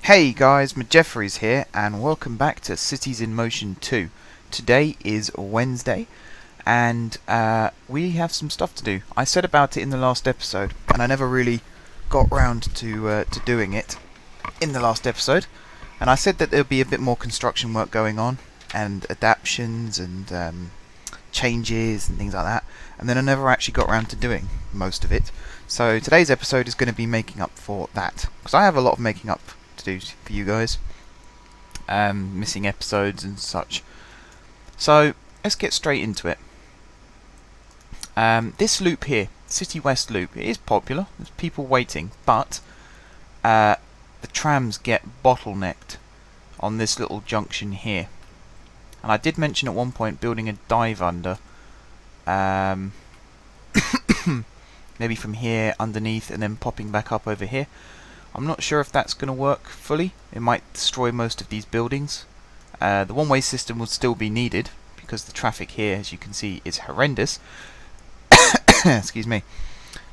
Hey guys, Jeffries here, and welcome back to Cities in Motion 2. Today is Wednesday, and we have some stuff to do. I said about it in the last episode, and I never really got round to doing it in the last episode. And I said that there'll be a bit more construction work going on, and adaptations, and changes, and things like that. And then I never actually got round to doing most of it. So today's episode is going to be making up for that, because I have a lot of making up to do for you guys, missing episodes and such. So let's get straight into it. This loop here, City West Loop, it is popular. There's people waiting, but the trams get bottlenecked on this little junction here. And I did mention at one point building a dive under, maybe from here underneath and then popping back up over here. I'm not sure if that's going to work fully. It might destroy most of these buildings. The one-way system will still be needed because the traffic here, as you can see, is horrendous. Excuse me.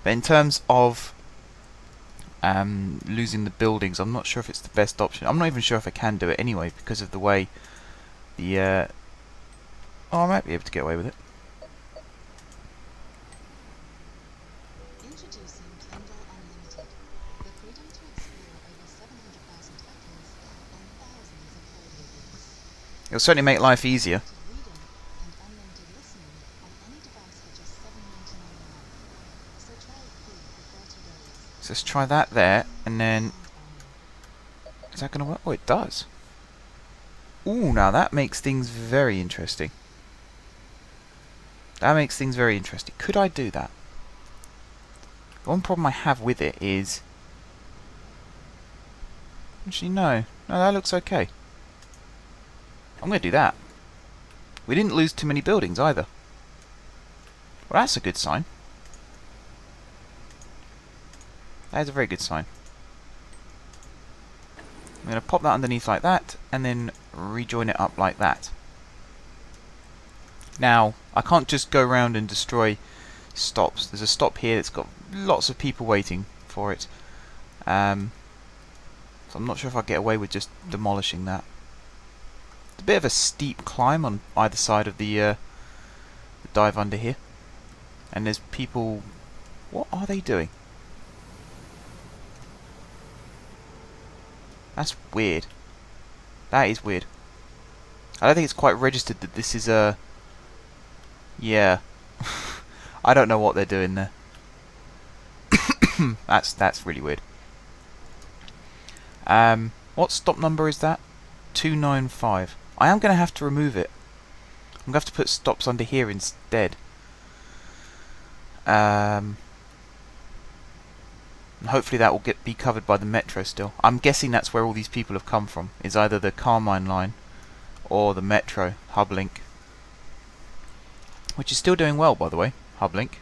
But in terms of losing the buildings, I'm not sure if it's the best option. I'm not even sure if I can do it anyway because of the way the... oh, I might be able to get away with it. It'll certainly make life easier. So let's try that there, and then... is that going to work? Oh, it does. Ooh, now that makes things very interesting. That makes things very interesting. Could I do that? The one problem I have with it is... actually, no. No, that looks okay. I'm going to do that. We didn't lose too many buildings either. Well, that's a good sign. That is a very good sign. I'm going to pop that underneath like that, and then rejoin it up like that. Now, I can't just go around and destroy stops. There's a stop here that's got lots of people waiting for it. So I'm not sure if I'll get away with just demolishing that. It's a bit of a steep climb on either side of the dive under here. And there's people... what are they doing? That's weird. That is weird. I don't think it's quite registered that this is a... yeah. I don't know what they're doing there. That's really weird. What stop number is that? 295. I am going to have to remove it. I'm going to have to put stops under here instead. And hopefully that will be covered by the metro still. I'm guessing that's where all these people have come from. Is either the Carmine line or the metro, Hublink. Which is still doing well, by the way, Hublink.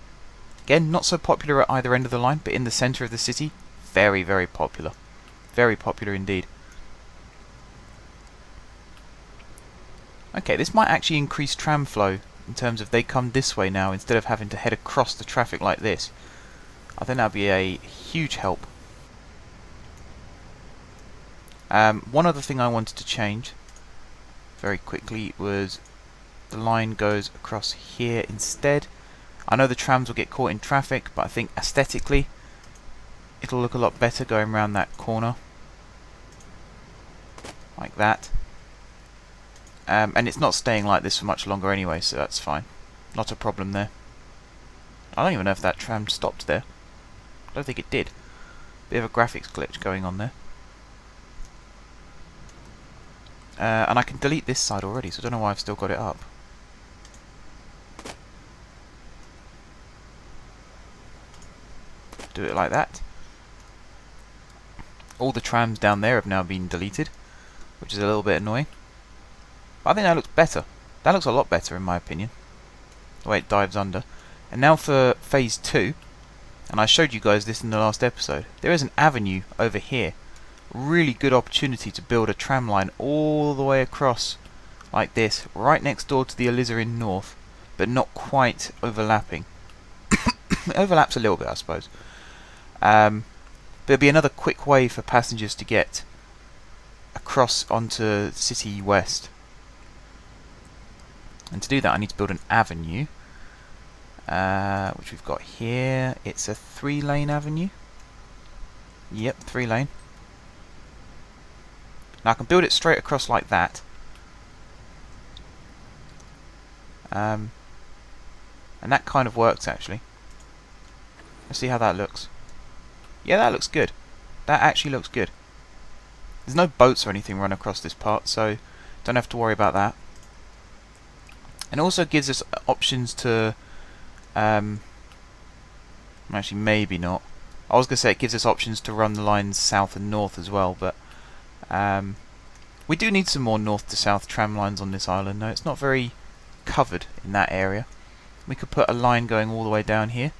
Again, not so popular at either end of the line, but in the centre of the city, very, very popular. Very popular indeed. Okay, this might actually increase tram flow in terms of they come this way now instead of having to head across the traffic like this. I think that would be a huge help. One other thing I wanted to change very quickly was the line goes across here instead. I know the trams will get caught in traffic, but I think aesthetically it'll look a lot better going around that corner like that. And it's not staying like this for much longer anyway, so that's fine. Not a problem there. I don't even know if that tram stopped there. I don't think it did. Bit of a graphics glitch going on there. And I can delete this side already, so I don't know why I've still got it up. Do it like that. All the trams down there have now been deleted, which is a little bit annoying. But I think that looks better. That looks a lot better in my opinion. The way it dives under. And now for phase 2. And I showed you guys this in the last episode. There is an avenue over here. Really good opportunity to build a tram line all the way across like this, right next door to the Alizarin North, but not quite overlapping. It overlaps a little bit, I suppose. There'll be another quick way for passengers to get cross onto City West. And to do that I need to build an avenue, which we've got here. It's a 3-lane avenue. Yep, 3-lane. Now I can build it straight across like that. And that kind of works actually. Let's see how that looks. Yeah, that looks good. That actually looks good. There's no boats or anything run across this part, so don't have to worry about that. And it also gives us options to actually maybe not. I was going to say it gives us options to run the lines south and north as well, but we do need some more north to south tram lines on this island. No, it's not very covered in that area. We could put a line going all the way down here,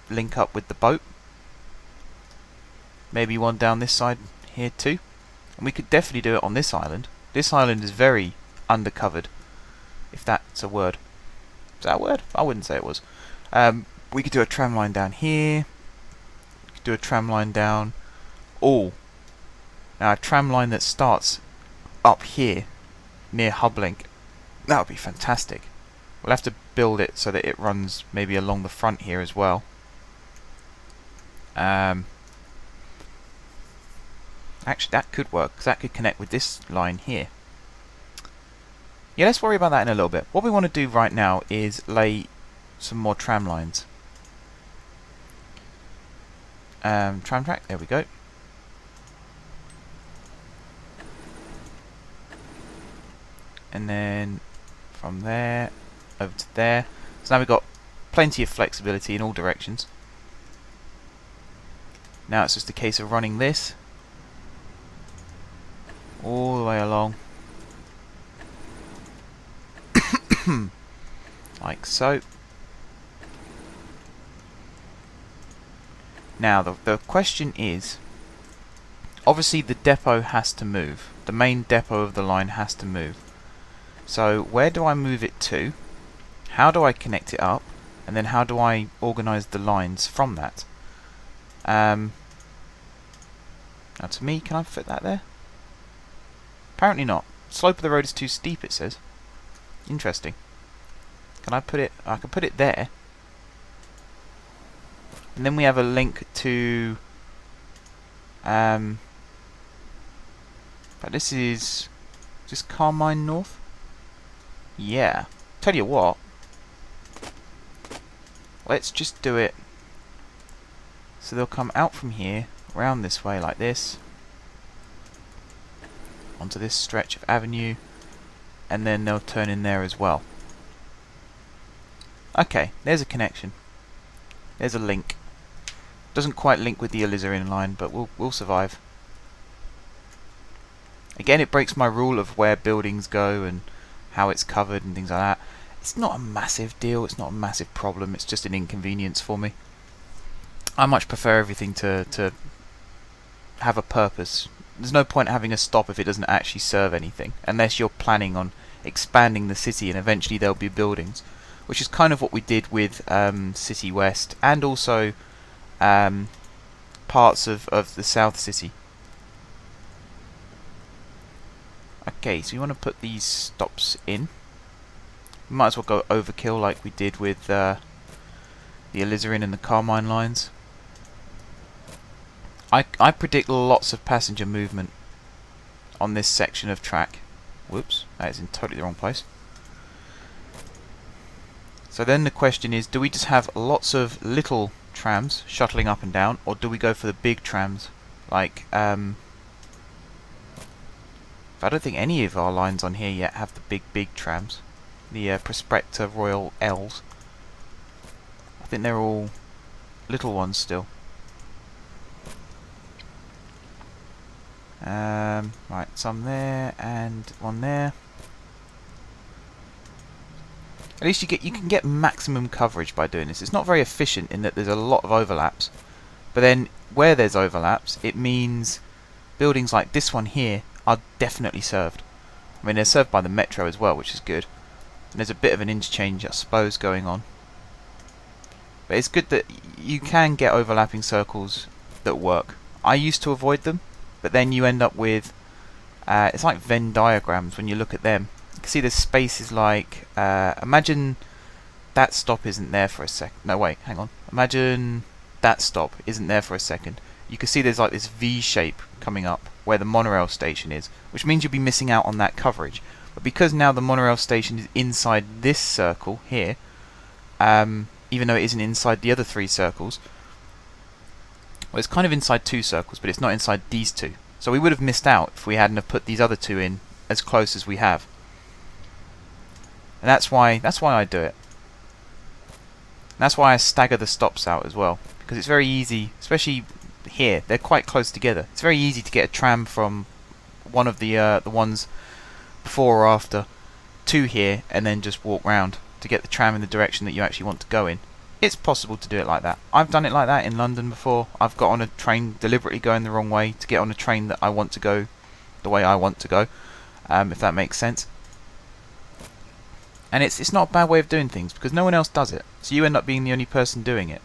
link up with the boat, maybe one down this side here too, and we could definitely do it on this island. This island is very undercovered, if that's a word. Is that a word? I wouldn't say it was. We could do a tram line down here. We could do a tram line down. Oh, now a tram line that starts up here near Hublink. That would be fantastic. We'll have to build it so that it runs maybe along the front here as well. Actually, that could work, because that could connect with this line here. Yeah, let's worry about that in a little bit. What we want to do right now is lay some more tram lines. Tram track, there we go. And then from there over to there. So now we've got plenty of flexibility in all directions. Now it's just a case of running this all the way along. Like so. Now the question is, obviously the depot has to move. The main depot of the line has to move. So where do I move it to? How do I connect it up? And then how do I organise the lines from that? Now to me, can I fit that there? Apparently not. Slope of the road is too steep, it says. Interesting. Can I put it? I can put it there. And then we have a link to but this is just Carmine North? Yeah. Tell you what. Let's just do it so they'll come out from here, round this way like this, onto this stretch of avenue, and then they'll turn in there as well. Okay, there's a connection. There's a link. Doesn't quite link with the alizarin line, but we'll survive. Again, it breaks my rule of where buildings go and how it's covered and things like that. It's not a massive deal, it's not a massive problem, it's just an inconvenience for me. I much prefer everything to have a purpose. There's no point having a stop if it doesn't actually serve anything, unless you're planning on expanding the city and eventually there'll be buildings, which is kind of what we did with City West and also parts of the South City. Okay, so you want to put these stops in. We might as well go overkill like we did with the alizarin and the Carmine lines. I predict lots of passenger movement on this section of track. Whoops, that is in totally the wrong place. So then the question is, do we just have lots of little trams shuttling up and down, or do we go for the big trams? Like, I don't think any of our lines on here yet have the big trams. The Prospector Royal L's. I think they're all little ones still. Right, some there and one there. At least you can get maximum coverage by doing this. It's not very efficient in that there's a lot of overlaps, but then where there's overlaps, it means buildings like this one here are definitely served. I mean, they're served by the metro as well, which is good. And there's a bit of an interchange, I suppose, going on. But it's good that you can get overlapping circles that work. I used to avoid them, but then you end up with it's like Venn diagrams when you look at them. You can see there's spaces like imagine that stop isn't there for a second. No, wait, hang on. Imagine that stop isn't there for a second. You can see there's like this V shape coming up where the monorail station is, which means you'll be missing out on that coverage. But because now the monorail station is inside this circle here, even though it isn't inside the other 3 circles, well, it's kind of inside 2 circles, but it's not inside these 2. So we would have missed out if we hadn't have put these other 2 in as close as we have. And that's why I do it. And that's why I stagger the stops out as well, because it's very easy, especially here. They're quite close together. It's very easy to get a tram from one of the ones before or after to here, and then just walk round to get the tram in the direction that you actually want to go in. It's possible to do it like that. I've done it like that in London before. I've got on a train deliberately going the wrong way to get on a train that I want to go the way I want to go, if that makes sense. And it's not a bad way of doing things, because no one else does it. So you end up being the only person doing it.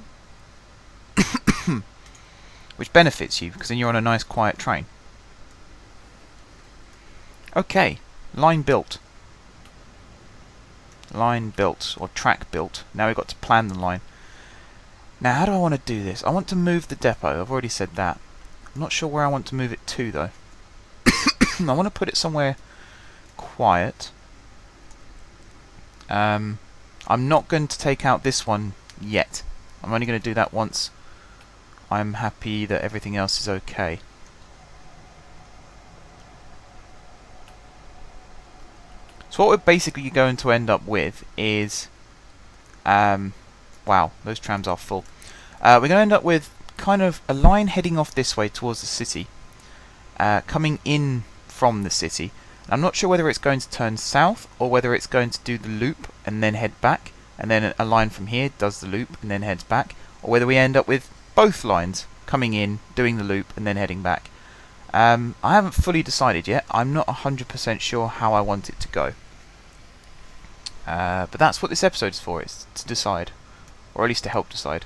Which benefits you, because then you're on a nice quiet train. Okay, line built. Line built, or track built. Now we've got to plan the line. Now how do I want to do this? I want to move the depot, I've already said that. I'm not sure where I want to move it to though. I want to put it somewhere quiet. I'm not going to take out this one yet. I'm only going to do that once I'm happy that everything else is okay. So what we're basically going to end up with is, wow, those trams are full. We're going to end up with kind of a line heading off this way towards the city, coming in from the city. I'm not sure whether it's going to turn south or whether it's going to do the loop and then head back, and then a line from here does the loop and then heads back, or whether we end up with both lines coming in, doing the loop and then heading back. I haven't fully decided yet. I'm not 100% sure how I want it to go. But that's what this episode is for, is to decide, or at least to help decide.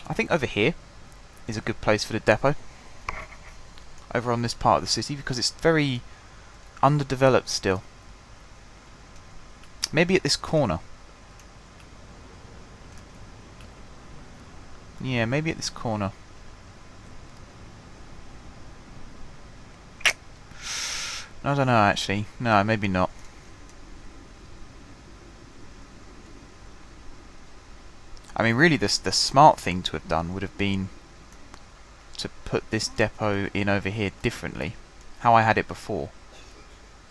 I think over here is a good place for the depot, over on this part of the city, because it's very underdeveloped still. Maybe at this corner. Yeah, maybe at this corner. I don't know actually. No, maybe not. I mean, really, the smart thing to have done would have been to put this depot in over here differently, how I had it before,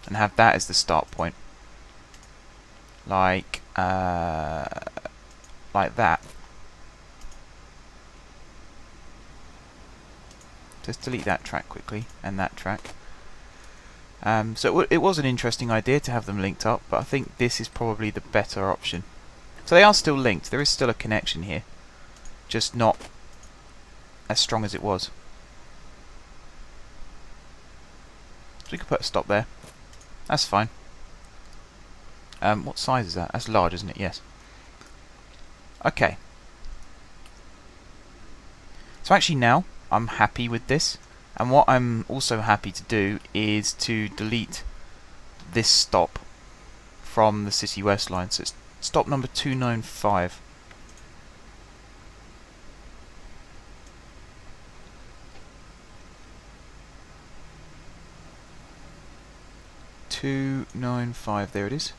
and have that as the start point, like that. Just delete that track quickly and that track. So it was an interesting idea to have them linked up, but I think this is probably the better option. So they are still linked. There is still a connection here, just not as strong as it was. So we could put a stop there. That's fine. What size is that? That's large, isn't it? Yes. Okay. So actually now I'm happy with this, and what I'm also happy to do is to delete this stop from the City West line. So it's stop number 295. There it is.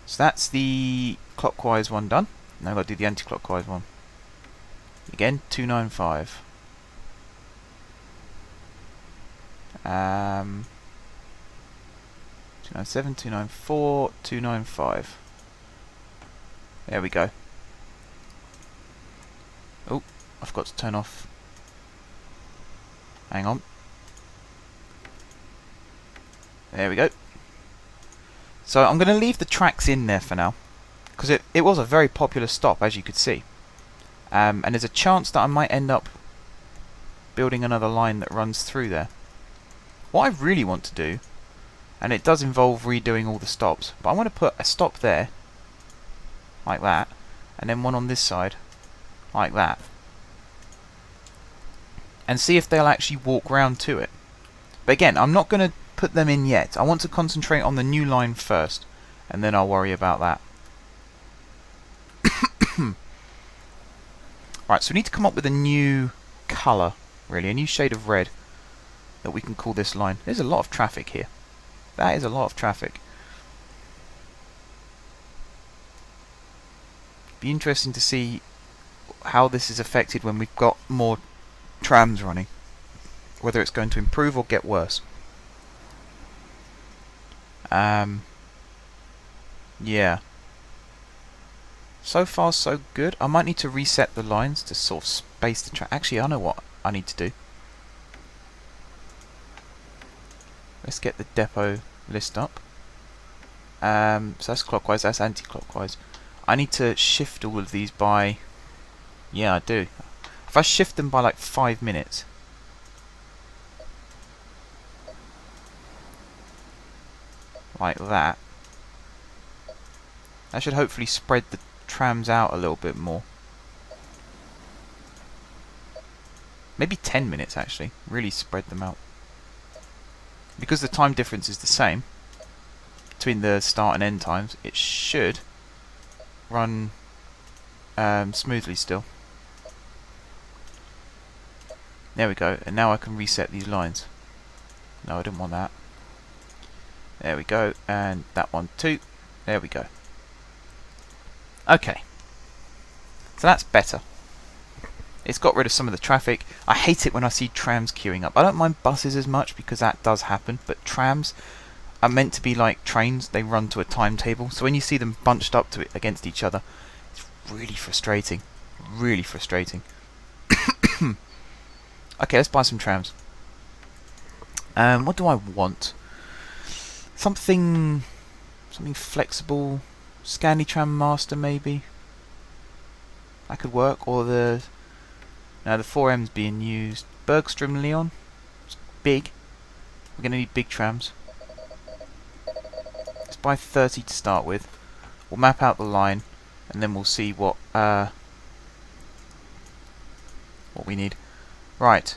So that's the clockwise one done. Now I've got to do the anti-clockwise one. Again, 295. 297, 294, 295. There we go. Oh, I forgot to turn off. Hang on. There we go. So I'm going to leave the tracks in there for now, because it was a very popular stop, as you could see. And there's a chance that I might end up building another line that runs through there. What I really want to do, and it does involve redoing all the stops, but I want to put a stop there, like that, and then one on this side, like that. and see if they'll actually walk round to it. But again, I'm not going to put them in yet. I want to concentrate on the new line first, and then I'll worry about that. Right, so we need to come up with a new colour, really, a new shade of red that we can call this line. There's a lot of traffic here. That is a lot of traffic. Be interesting to see how this is affected when we've got more trams running. Whether it's going to improve or get worse. Yeah. So far so good. I might need to reset the lines to sort of space the track. Actually, I know what I need to do. Let's get the depot list up. So that's clockwise, that's anti-clockwise. I need to shift all of these by... Yeah, I do. If I shift them by like 5 minutes... like that. That should hopefully spread the trams out a little bit more. Maybe 10 minutes actually. Really spread them out. Because the time difference is the same between the start and end times, it should run smoothly still. There we go, and now I can reset these lines. No, I didn't want that. There we go, and that one too. There we go. Okay. So that's better. It's got rid of some of the traffic. I hate it when I see trams queuing up. I don't mind buses as much because that does happen, but trams are meant to be like trains. They run to a timetable. So when you see them bunched up to it against each other, it's really frustrating. Really frustrating. Okay, let's buy some trams. What do I want? Something flexible. Scandi-Tram Master maybe. That could work. Or the 4M's being used. Bergstrom Leon. It's big. We're gonna need big trams. Let's buy 30 to start with. We'll map out the line, and then we'll see what we need. Right.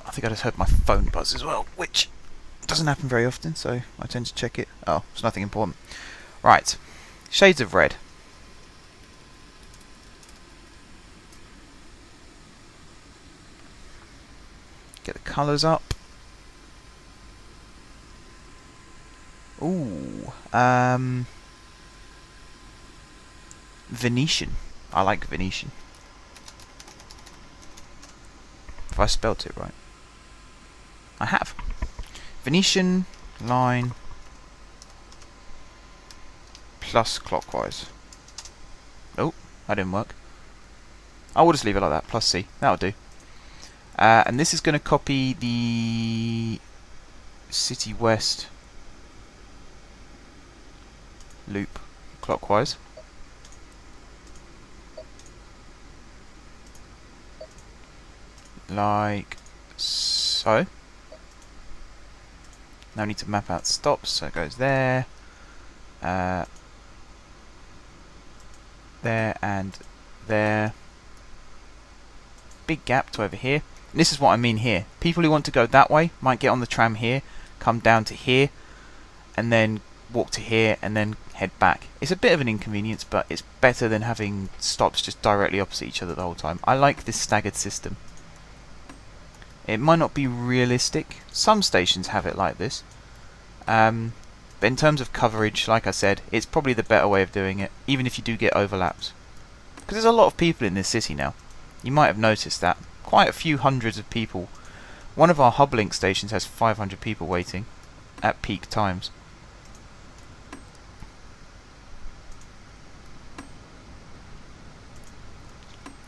I think I just heard my phone buzz as well, which doesn't happen very often, so I tend to check it. Oh, it's nothing important. Right. Shades of red. Get the colours up. Ooh. Venetian. I like Venetian. If I spelt it right. I have. Venetian line plus clockwise. Oh, that didn't work. I will just leave it like that. Plus C. That'll do. And this is going to copy the City West loop clockwise. Like so. Now I need to map out stops, so it goes there, there and there. Big gap to over here. And this is what I mean here. People who want to go that way might get on the tram here, come down to here, and then walk to here, and then head back. It's a bit of an inconvenience, but it's better than having stops just directly opposite each other the whole time. I like this staggered system. It might not be realistic. Some stations have it like this. But in terms of coverage, like I said, it's probably the better way of doing it, even if you do get overlaps. Because there's a lot of people in this city now. You might have noticed that. Quite a few hundreds of people. One of our HubLink stations has 500 people waiting at peak times.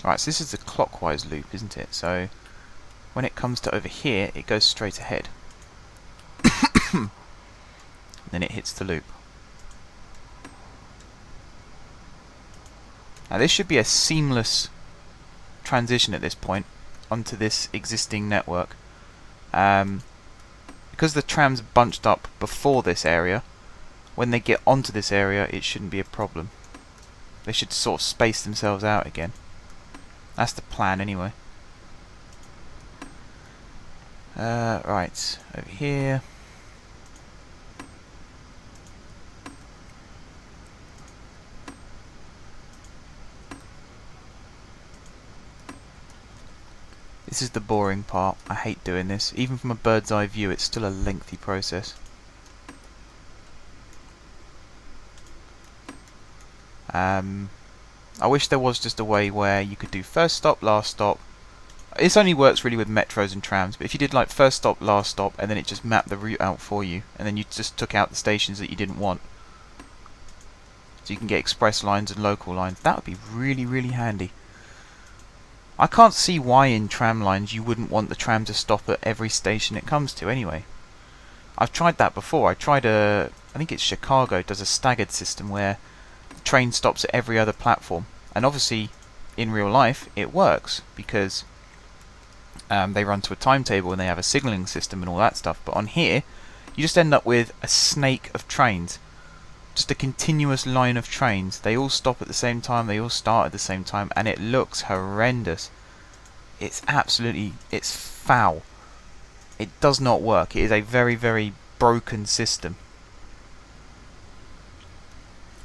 Alright, so this is the clockwise loop, isn't it? So when it comes to over here, it goes straight ahead. Then it hits the loop. Now this should be a seamless transition at this point onto this existing network. Because the trams bunched up before this area, when they get onto this area, it shouldn't be a problem. They should sort of space themselves out again. That's the plan anyway. Right, over here. This is the boring part. I hate doing this. Even from a bird's eye view, it's still a lengthy process. I wish there was just a way where you could do first stop, last stop. This only works really with metros and trams, but if you did like first stop, last stop, and then it just mapped the route out for you, and then you just took out the stations that you didn't want, so you can get express lines and local lines, that would be really, really handy. I can't see why in tram lines you wouldn't want the tram to stop at every station it comes to anyway. I've tried that before. I think it's Chicago, does a staggered system where the train stops at every other platform. And obviously, in real life, it works, because they run to a timetable and they have a signalling system and all that stuff. But on here, you just end up with a snake of trains. Just a continuous line of trains. They all stop at the same time, they all start at the same time, and it looks horrendous. It's foul. It does not work. It is a very, very broken system.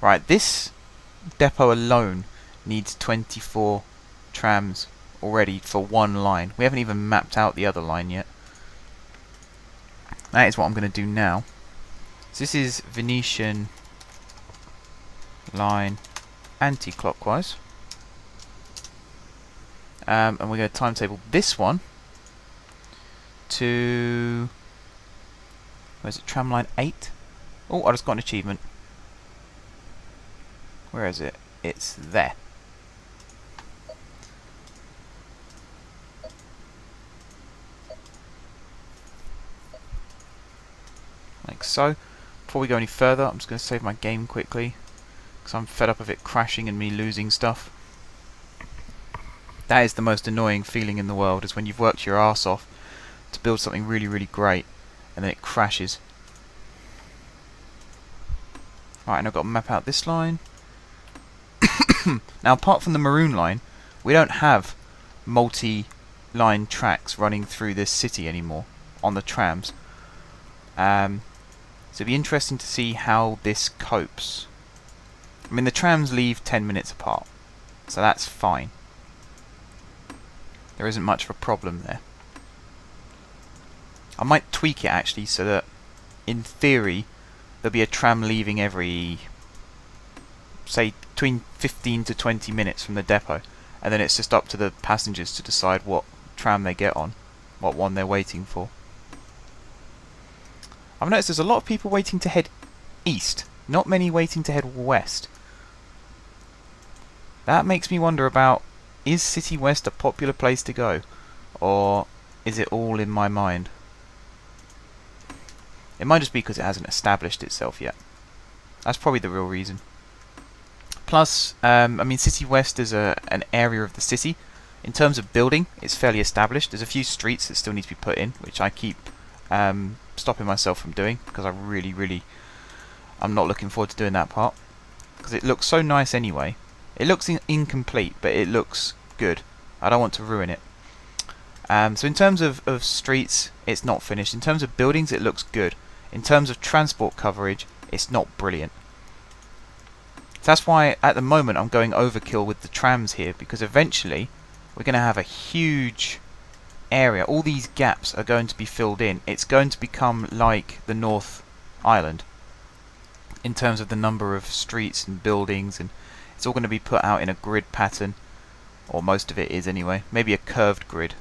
Right, this depot alone needs 24 trams already for one line. We haven't even mapped out the other line yet. That is what I'm going to do now. So this is Venetian line anti-clockwise. And we're going to timetable this one to... where's it? Tram line 8? Oh, I just got an achievement. Where is it? It's there. Like so. Before we go any further, I'm just going to save my game quickly, because I'm fed up of it crashing and me losing stuff. That is the most annoying feeling in the world, is when you've worked your arse off to build something really, really great, and then it crashes. Right, and I've got to map out this line. Now, apart from the maroon line, we don't have multi-line tracks running through this city anymore on the trams. So it'd be interesting to see how this copes. I mean, the trams leave 10 minutes apart, so that's fine. There isn't much of a problem there. I might tweak it actually, so that in theory there'll be a tram leaving every, say, between 15 to 20 minutes from the depot, and then it's just up to the passengers to decide what tram they get on, what one they're waiting for. I've noticed there's a lot of people waiting to head east, not many waiting to head west. That makes me wonder about, is City West a popular place to go, or is it all in my mind? It might just be because it hasn't established itself yet. That's probably the real reason. Plus, I mean, City West is an area of the city. In terms of building, it's fairly established. There's a few streets that still need to be put in, which I keep stopping myself from doing, because I'm not looking forward to doing that part, because it looks so nice anyway. It looks incomplete, but it looks good. I don't want to ruin it. So in terms of streets, it's not finished. In terms of buildings, it looks good. In terms of transport coverage, it's not brilliant. So that's why at the moment I'm going overkill with the trams here, because eventually we're going to have a huge area. All these gaps are going to be filled in. It's going to become like the North Island in terms of the number of streets and buildings, and it's all going to be put out in a grid pattern, or most of it is anyway. Maybe a curved grid,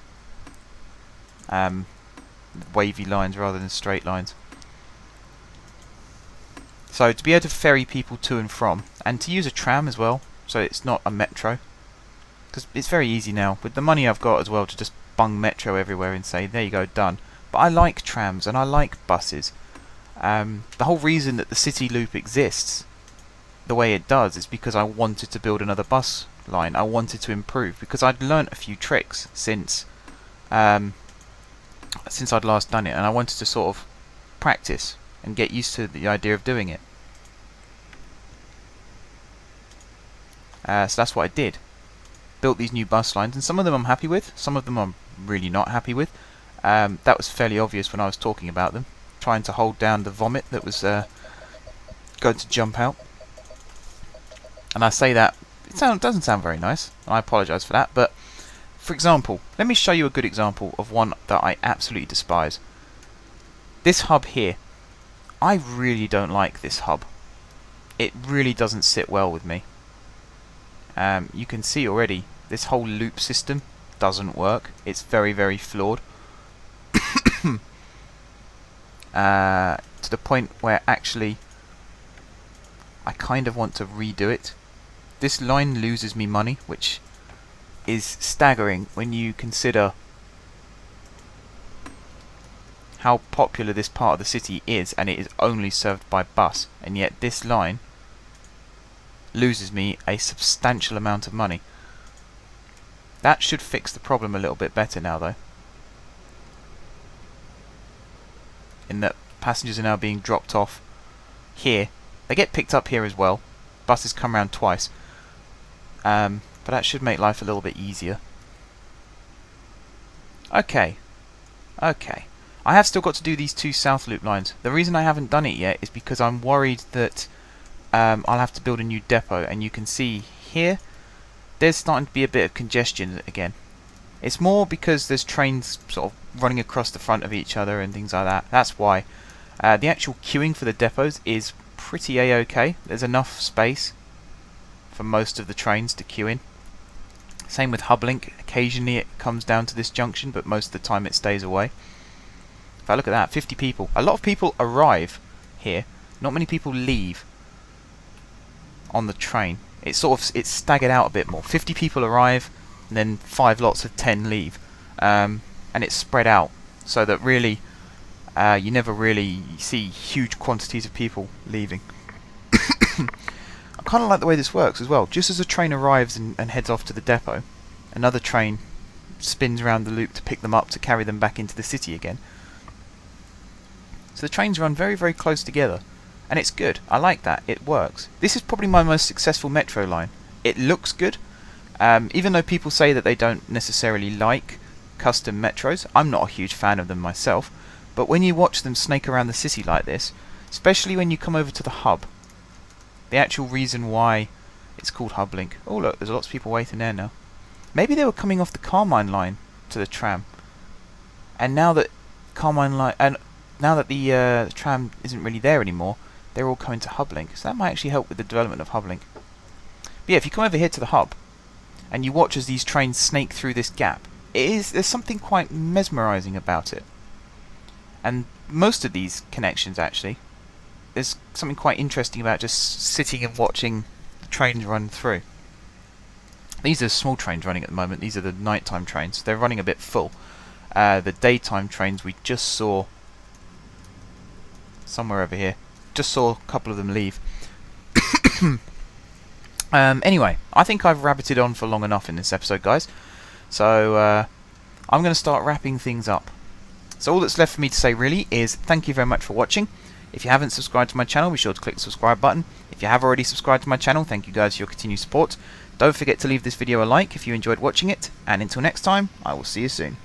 wavy lines rather than straight lines. So to be able to ferry people to and from, and to use a tram as well, so it's not a metro, because it's very easy now with the money I've got as well to just bung metro everywhere and say, there you go, done. But I like trams and I like buses. The whole reason that the City Loop exists the way it does is because I wanted to build another bus line. I wanted to improve, because I'd learnt a few tricks since I'd last done it, and I wanted to sort of practice and get used to the idea of doing it. So that's what I did. built these new bus lines, and some of them I'm happy with, some of them I'm really not happy with. That was fairly obvious when I was talking about them, trying to hold down the vomit that was going to jump out. And I say that, doesn't sound very nice, and I apologise for that, but for example, let me show you a good example of one that I absolutely despise. This hub here, I really don't like this hub. It really doesn't sit well with me. You can see already, this whole loop system doesn't work. It's very, very flawed. To the point where actually I kind of want to redo it. This line loses me money, which is staggering when you consider how popular this part of the city is, and it is only served by bus, and yet this line loses me a substantial amount of money. That should fix the problem a little bit better now though, in that passengers are now being dropped off here. They get picked up here as well. Buses come around twice, but that should make life a little bit easier. Okay. I have still got to do these two south loop lines. The reason I haven't done it yet is because I'm worried that I'll have to build a new depot, and you can see here there's starting to be a bit of congestion again. It's more because there's trains sort of running across the front of each other and things like that. That's why. The actual queuing for the depots is pretty a-okay. There's enough space for most of the trains to queue in. Same with Hublink. Occasionally it comes down to this junction, but most of the time it stays away. If I look at that, 50 people. A lot of people arrive here. Not many people leave on the train. It's staggered out a bit more. 50 people arrive, and then 5 lots of 10 leave, and it's spread out so that really you never really see huge quantities of people leaving. I kind of like the way this works as well. Just as a train arrives and heads off to the depot, another train spins around the loop to pick them up to carry them back into the city again. So the trains run very, very close together, and it's good. I like that. It works. This is probably my most successful metro line. It looks good. Even though people say that they don't necessarily like custom metros, I'm not a huge fan of them myself, but when you watch them snake around the city like this, especially when you come over to the hub, the actual reason why it's called Hublink. Oh look, there's lots of people waiting there now. Maybe they were coming off the Carmine line to the tram, and now that the tram isn't really there anymore, they're all coming to Hublink. So that might actually help with the development of Hublink. But yeah, if you come over here to the hub and you watch as these trains snake through this gap, there's something quite mesmerising about it. And most of these connections, actually, there's something quite interesting about just sitting and watching the trains run through. These are small trains running at the moment. These are the nighttime trains. They're running a bit full. The daytime trains we just saw somewhere over here. Just saw a couple of them leave. Anyway, I think I've rabbited on for long enough in this episode, guys. So I'm going to start wrapping things up. So all that's left for me to say really is thank you very much for watching. If you haven't subscribed to my channel, be sure to click the subscribe button. If you have already subscribed to my channel, thank you guys for your continued support. Don't forget to leave this video a like if you enjoyed watching it, and until next time, I will see you soon.